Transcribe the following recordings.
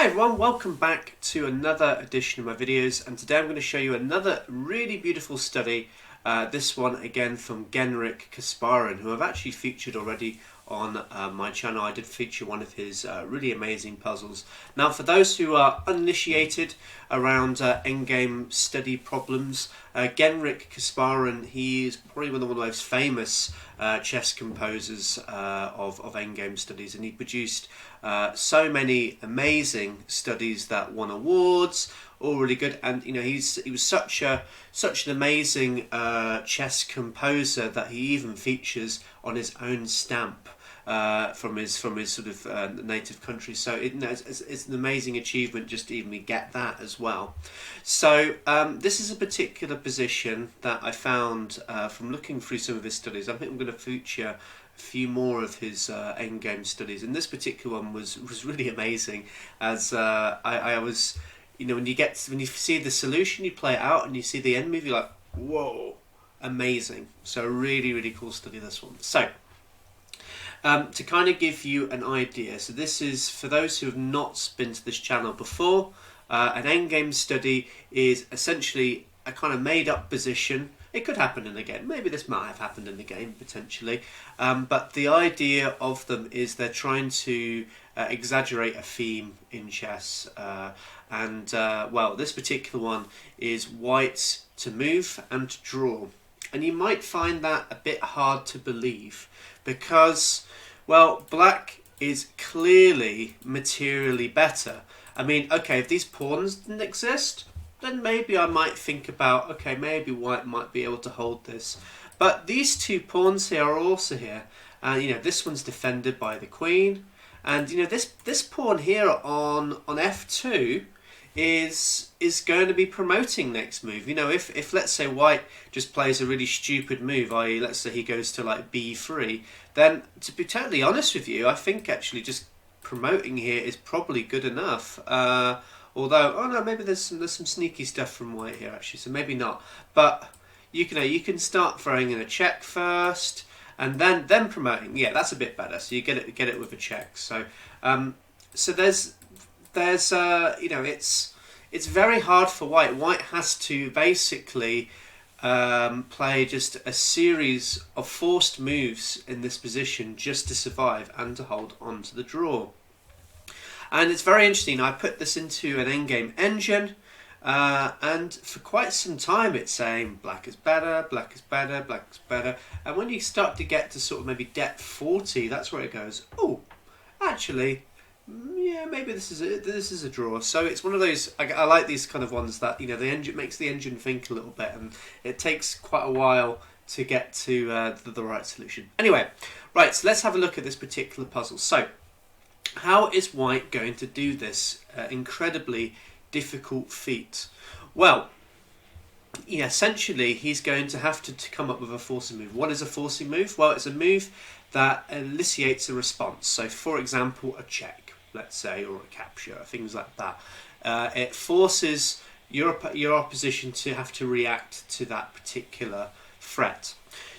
Hi everyone, welcome back to another edition of my videos, and today I'm going to show you another really beautiful study, this one again from Genrikh Kasparyan, who I've actually featured already on my channel. I did feature one of his really amazing puzzles. Now for those who are uninitiated around Endgame study problems, Genrikh Kasparyan, he is probably one of the most famous chess composers of Endgame studies, and he produced so many amazing studies that won awards, all really good. And you know, he was such an amazing chess composer that he even features on his own stamp from his sort of native country. So it's an amazing achievement just to even get that as well. So this is a particular position that I found from looking through some of his studies. I think I'm going to feature a few more of his endgame studies, and this particular one was really amazing. As I was, you know, when you see the solution, you play it out, and you see the end move, you're like, whoa, amazing. So really cool study, this one. So to kind of give you an idea, so this is for those who have not been to this channel before. An endgame study is essentially a kind of made up position. It could happen in a game. Maybe this might have happened in the game, potentially. But the idea of them is they're trying to exaggerate a theme in chess. Well, this particular one is white to move and to draw. And you might find that a bit hard to believe because, well, black is clearly materially better. I mean, okay, if these pawns didn't exist, then maybe I might think about, okay, maybe white might be able to hold this. But these two pawns here are also here. You know, this one's defended by the queen. And, you know, this pawn here on f2 is going to be promoting next move. You know, if let's say white just plays a really stupid move, i.e. let's say he goes to like b3, then to be totally honest with you, I think actually just promoting here is probably good enough. Although, oh no, maybe there's some sneaky stuff from white here actually, so maybe not. But you can start throwing in a check first, and then promoting. Yeah, that's a bit better. So you get it with a check. So there's you know, it's very hard for white. White has to basically play just a series of forced moves in this position just to survive and to hold on to the draw. And it's very interesting. I put this into an endgame engine, and for quite some time it's saying black is better, black is better, black is better. And when you start to get to sort of maybe depth 40, that's where it goes, oh, actually, yeah, maybe this is a draw. So it's one of those. I like these kind of ones that, you know, the engine makes the engine think a little bit, and it takes quite a while to get to the right solution. Anyway, right. So let's have a look at this particular puzzle. So, how is white going to do this incredibly difficult feat? Well, yeah, essentially he's going to have to come up with a forcing move. What is a forcing move? Well, it's a move that elicits a response. So, for example, a check, let's say, or a capture, things like that. It forces your opposition to have to react to that particular threat.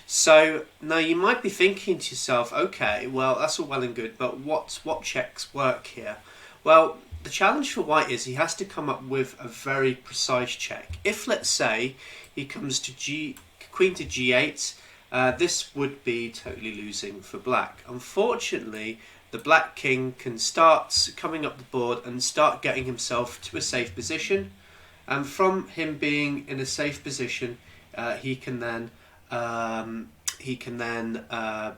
So now you might be thinking to yourself, okay, well, that's all well and good, but what checks work here? Well, the challenge for white is he has to come up with a very precise check. If, let's say, he comes to queen to g8, this would be totally losing for black. Unfortunately, the black king can start coming up the board and start getting himself to a safe position, and from him being in a safe position, he can then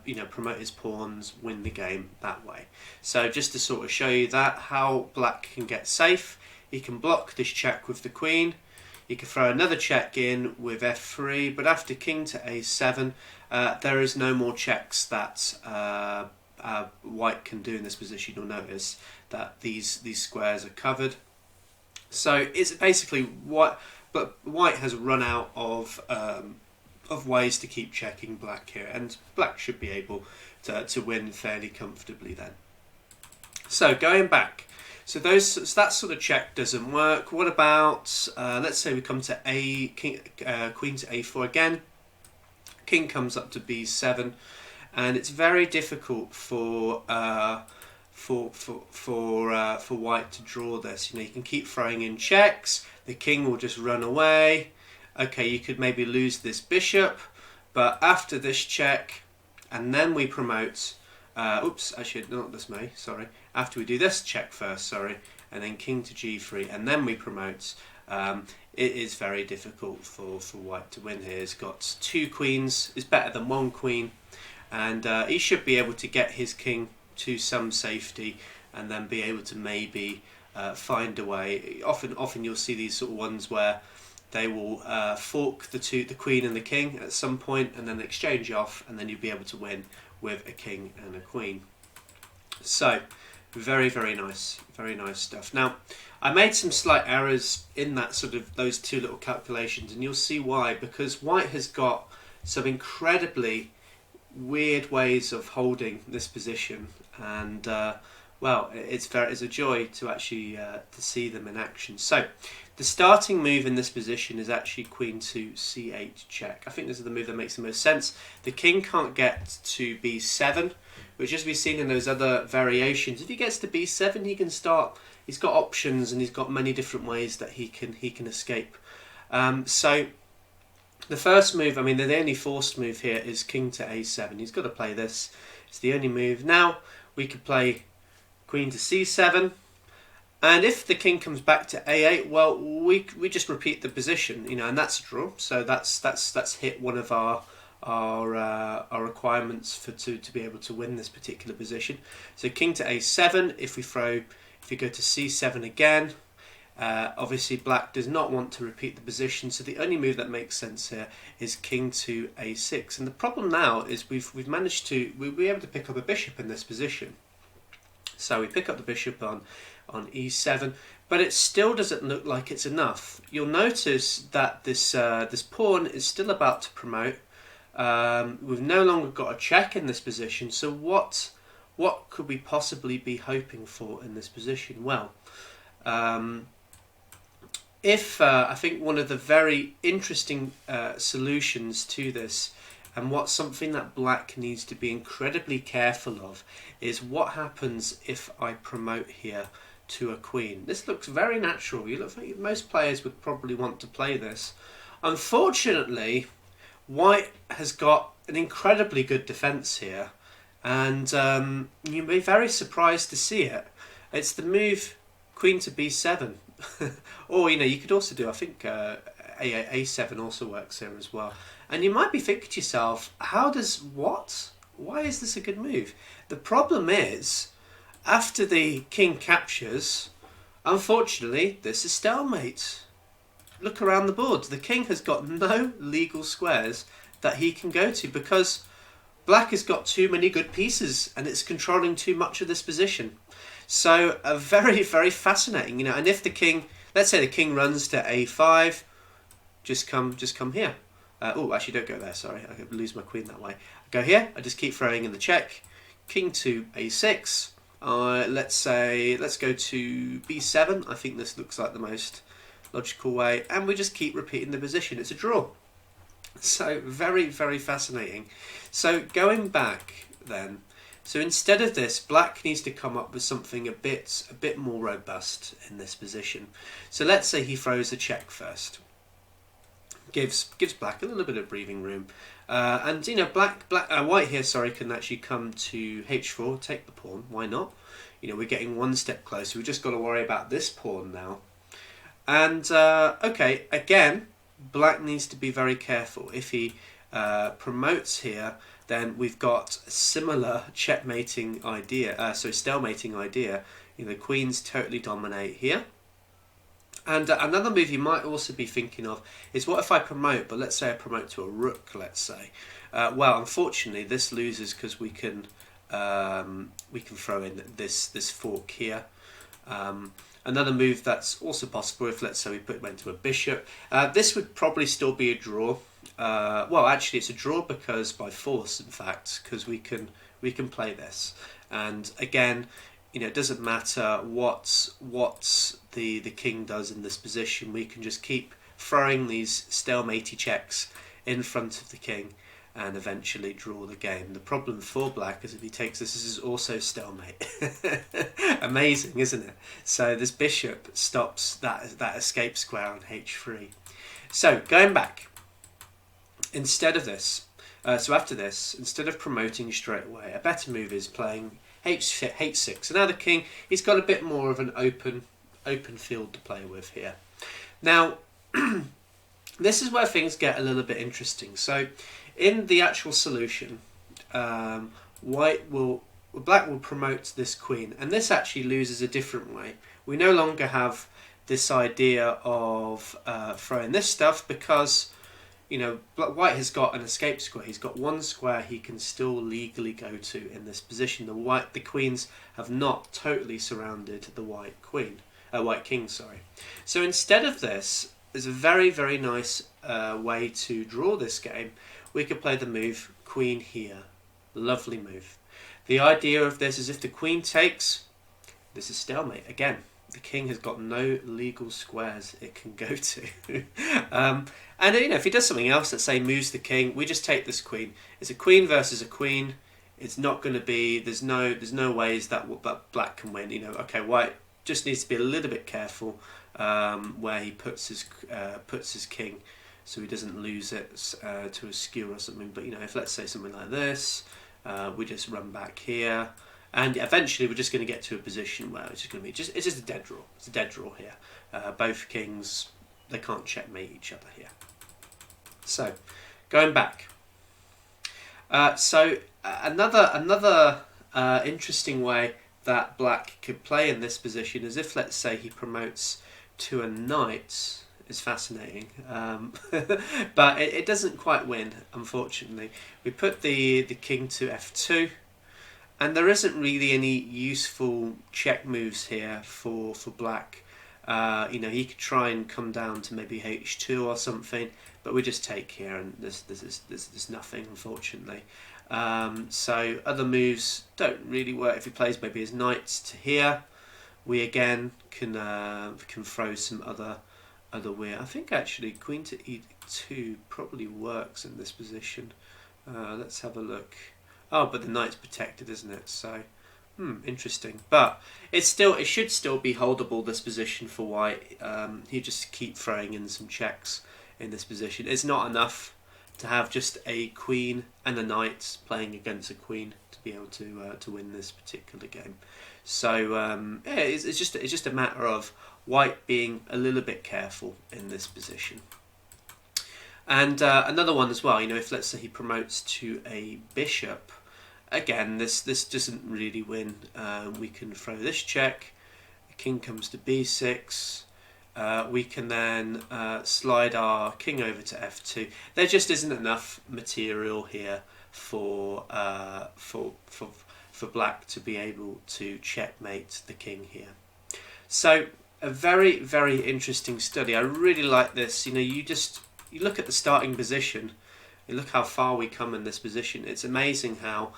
you know, promote his pawns, win the game that way. So just to sort of show you that how black can get safe, he can block this check with the queen. He can throw another check in with f3, but after king to a7, there is no more checks that white can do in this position. You'll notice that these squares are covered. So it's basically white has run out of ways to keep checking black here, and black should be able to win fairly comfortably then. So going back, so that sort of check doesn't work. What about let's say we come to queen to a4 again. King comes up to b7, and it's very difficult for for white to draw this. You know, you can keep throwing in checks. The king will just run away. Okay, you could maybe lose this bishop, but after this check, and then we promote. Oops, actually not this May. Sorry. After we do this check first, sorry, and then king to g3, and then we promote. It is very difficult for white to win here. He's got 2 queens. It's better than 1 queen, and he should be able to get his king to some safety, and then be able to maybe find a way. Often you'll see these sort of ones where they will fork the queen and the king at some point, and then exchange off, and then you'll be able to win with a king and a queen. So very, very nice stuff. Now, I made some slight errors in that sort of those 2 little calculations, and you'll see why. Because white has got some incredibly weird ways of holding this position, and well, it's a joy to actually to see them in action. So the starting move in this position is actually queen to c8 check. I think this is the move that makes the most sense. The king can't get to b7, which, as we've seen in those other variations, if he gets to b7, he can start. He's got options, and he's got many different ways that he can escape. So the first move, I mean, the only forced move here is king to a7. He's got to play this. It's the only move. Now we could play queen to c7, and if the king comes back to a8, well, we just repeat the position, you know, and that's a draw. So that's hit one of our requirements to be able to win this particular position. So king to a7. If we go to c7 again, obviously black does not want to repeat the position, so the only move that makes sense here is king to a6. And the problem now is we'll be able to pick up a bishop in this position. So we pick up the bishop on e7, but it still doesn't look like it's enough. You'll notice that this pawn is still about to promote. We've no longer got a check in this position, so what could we possibly be hoping for in this position? Well, I think one of the very interesting solutions to this, and something that black needs to be incredibly careful of, is what happens if I promote here to a queen. This looks very natural. You look like most players would probably want to play this. Unfortunately, white has got an incredibly good defense here, and you'll be very surprised to see it. It's the move queen to b7. Or, you know, you could also do, I think a7 also works here as well. And you might be thinking to yourself, why is this a good move? The problem is, after the king captures, unfortunately, this is stalemate. Look around the board. The king has got no legal squares that he can go to, because black has got too many good pieces and it's controlling too much of this position. So very, very fascinating, you know. And if the king, let's say the king runs to a5, just come here. Oh, actually, don't go there. Sorry, I could lose my queen that way. I go here. I just keep throwing in the check. King to a6. Let's go to b7. I think this looks like the most logical way, and we just keep repeating the position. It's a draw. So very, very fascinating. So going back then, so instead of this, black needs to come up with something a bit more robust in this position. So let's say he throws a check first. Gives black a little bit of breathing room, and you know, white here, sorry, can actually come to h4, take the pawn. Why not? You know, we're getting one step closer. We've just got to worry about this pawn now. And okay, again, black needs to be very careful. If he promotes here, then we've got a similar checkmating idea. Stalemating idea. You know, the queens totally dominate here. And another move you might also be thinking of is, what if I promote, but let's say I promote to a rook, let's say. Well, unfortunately, this loses because we can throw in this fork here. Another move that's also possible, if let's say we went to a bishop, this would probably still be a draw. Well, actually, it's a draw because by force, in fact, because we can play this. And again, you know, it doesn't matter what the king does in this position. We can just keep throwing these stalematy checks in front of the king, and eventually draw the game. The problem for black is if he takes this is also stalemate. Amazing, isn't it? So this bishop stops that escape square on h3. So going back, instead of this, so after this, instead of promoting straight away, a better move is playing h6. So now the king, he's got a bit more of an open field to play with here. Now, this is where things get a little bit interesting. So, in the actual solution, black will promote this queen, and this actually loses a different way. We no longer have this idea of throwing this stuff because, you know, white has got an escape square. He's got one square he can still legally go to in this position. The queens have not totally surrounded the white king. Sorry. So instead of this, there's a very, very nice way to draw this game. We could play the move queen here. Lovely move. The idea of this is if the queen takes, this is stalemate again. The king has got no legal squares it can go to. And you know, if he does something else, let's say moves the king, we just take this queen. It's a queen versus a queen. It's not going to be. There's no ways that black can win. You know, okay, white just needs to be a little bit careful where he puts his king, so he doesn't lose it to a skewer or something. But you know, if let's say something like this, we just run back here. And eventually we're just going to get to a position where it's just going to be it's just a dead draw. It's a dead draw here. Both kings, they can't checkmate each other here. So, going back. Another interesting way that black could play in this position is if, let's say, he promotes to a knight. Is fascinating, but it doesn't quite win, unfortunately. We put the king to f2. And there isn't really any useful check moves here for black. You know, he could try and come down to maybe h2 or something, but we just take here, and there's nothing, unfortunately. So other moves don't really work. If he plays maybe his knight to here, we again can throw some other weird. I think actually queen to e2 probably works in this position. Let's have a look. Oh, but the knight's protected, isn't it? So, interesting. But it should still be holdable, this position for white. He just keep throwing in some checks in this position. It's not enough to have just a queen and a knight playing against a queen to be able to win this particular game. So yeah, it's just a matter of white being a little bit careful in this position. And another one as well, you know, if let's say he promotes to a bishop, again, this doesn't really win. We can throw this check, the king comes to b6, we can then slide our king over to f2. There just isn't enough material here for black to be able to checkmate the king here. So a very, very interesting study. I really like this. You know, you look at the starting position, you look how far we come in this position. It's amazing how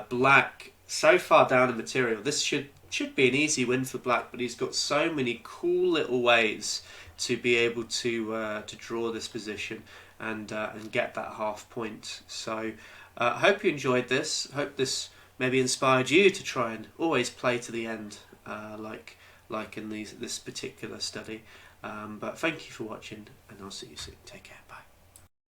black, so far down in material, this should be an easy win for black, but he's got so many cool little ways to be able to draw this position and get that half point. So I hope you enjoyed this. I hope this maybe inspired you to try and always play to the end, like in this particular study. But thank you for watching, and I'll see you soon. Take care. Bye.